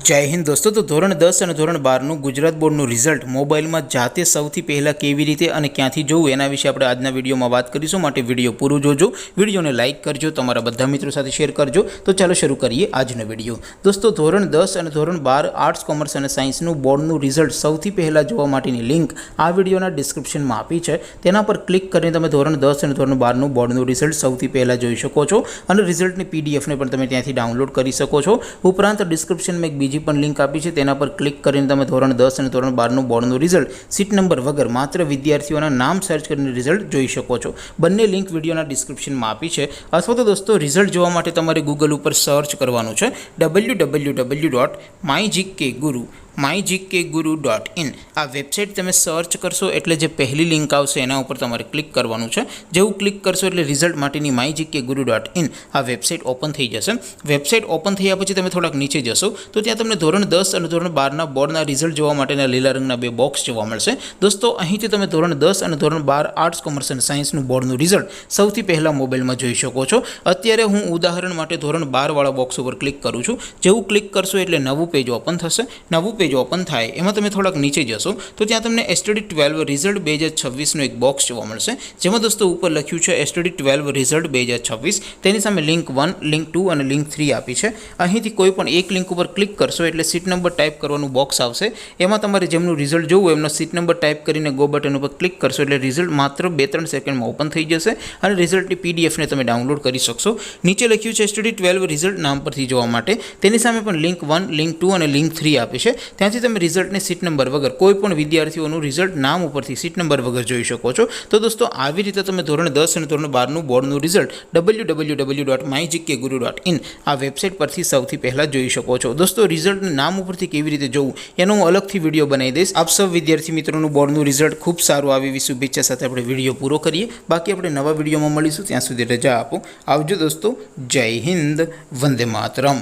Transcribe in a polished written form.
जय हिंद दोस्तों। तो धोरण 10 और धोरण 12 गुजरात बोर्डનું रिजल्ट મોબાઈલમાં જાતે સૌથી પહેલાં કેવી રીતે અને ક્યાંથી જોવું એના વિશે આપણે આજના વિડીયોમાં વાત કરીશું। માટે વિડીયો પૂરું જોજો, વિડીયોને લાઇક કરજો, તમારા બધા મિત્રો સાથે શેર કરજો। તો ચાલો શરૂ કરીએ આજનો વિડીયો। દોસ્તો ધોરણ 10 અને ધોરણ 12 આર્ટ્સ કોમર્સ અને સાયન્સનું બોર્ડનું રિઝલ્ટ સૌથી પહેલાં જોવા માટેની લિંક આ વિડીયોના ડિસ્ક્રિપ્શનમાં આપી છે। તેના પર ક્લિક કરીને તમે ધોરણ 10 અને ધોરણ 12નું બોર્ડનું રિઝલ્ટ સૌથી પહેલાં જોઈ શકો છો અને રિઝલ્ટની પીડીએફને પણ તમે ત્યાંથી ડાઉનલોડ કરી શકો છો। ઉપરાંત ડિસ્ક્રિપ્શનમાં એક બીજી પણ લિંક આપી છે, તેના પર ક્લિક કરીને તમે ધોરણ 10 અને ધોરણ 12નું બોર્ડનું રિઝલ્ટ સીટ નંબર વગર માત્ર વિદ્યાર્થીઓના નામ સર્ચ કરીને રિઝલ્ટ જોઈ શકો છો। બંને લિંક વિડીયોના ડિસ્ક્રિપ્શનમાં આપી છે। અથવા તો દોસ્તો રિઝલ્ટ જોવા માટે તમારે ગૂગલ ઉપર સર્ચ કરવાનું છે www.mygkguru.in। આ વેબસાઇટ તમે સર્ચ કરશો એટલે જે પહેલી લિંક આવશે એના ઉપર તમારે ક્લિક કરવાનું છે। જેવું ક્લિક કરશો એટલે રિઝલ્ટ માટેની mygkguru.in આ વેબસાઇટ ઓપન થઈ જશે। વેબસાઇટ ઓપન થયા પછી તમે થોડાક નીચે જશો તો ત્યાં તમને ધોરણ 10 અને ધોરણ 12ના બોર્ડના રિઝલ્ટ જોવા માટેના લીલા રંગના બે બોક્સ જોવા મળશે। દોસ્તો અહીંથી તમે ધોરણ 10 અને ધોરણ 12 આર્ટ્સ કોમર્સ અને સાયન્સનું બોર્ડનું રિઝલ્ટ સૌથી પહેલાં મોબાઈલમાં જોઈ શકો છો। અત્યારે હું ઉદાહરણ માટે ધોરણ 12 વાળા બોક્સ ઉપર ક્લિક કરું છું। જેવું ક્લિક કરશો એટલે નવું પેજ ઓપન થશે। નવું પેજ ઓપન થાય એમાં તમે થોડાક નીચે જશો તો ત્યાં તમને STD12 રિઝલ્ટ 2026નું એક બોક્સ જોવા મળશે, જેમાં દોસ્તો ઉપર લખ્યું છે STD12 રિઝલ્ટ 2026। તેની સામે લિંક 1, લિંક 2 અને લિંક 3 આપી છે। અહીંથી કોઈ પણ એક લિંક ઉપર ક્લિક કરશો એટલે સીટ નંબર ટાઈપ કરવાનું બોક્સ આવશે। એમાં તમારે જેમનું રિઝલ્ટ જોવું એમનો સીટ નંબર ટાઈપ કરીને ગો બટન ઉપર ક્લિક કરશો એટલે રિઝલ્ટ માત્ર 2-3 સેકન્ડમાં ઓપન થઈ જશે અને રિઝલ્ટની પીડીએફને તમે ડાઉનલોડ કરી શકશો। નીચે લખ્યું છે STD12 રિઝલ્ટ નામ પરથી જોવા માટે, તેની સામે પણ લિંક 1, લિંક 2 અને લિંક 3 આપી છે। ત્યાંથી તમે રિઝલ્ટને સીટ નંબર વગર કોઈ પણ વિદ્યાર્થીઓનું રિઝલ્ટ નામ ઉપરથી સીટ નંબર વગર જોઈ શકો છો। તો દોસ્તો આવી રીતે તમે ધોરણ 10 અને ધોરણ 12નું બોર્ડનું રિઝલ્ટ www.mygkguru.in આ વેબસાઇટ પરથી સૌથી પહેલાં જોઈ શકો છો। દોસ્તો રિઝલ્ટને નામ ઉપરથી કેવી રીતે જોવું એનો હું અલગથી વિડીયો બનાવી દઈશ। આપ સૌ વિદ્યાર્થી મિત્રોનું બોર્ડનું રિઝલ્ટ ખૂબ સારું આવે એવી શુભેચ્છા સાથે આપણે વિડીયો પૂરો કરીએ। બાકી આપણે નવા વિડીયોમાં મળીશું, ત્યાં સુધી રજા આપો। આવજો દોસ્તો, જય હિન્દ, વંદે માતરમ।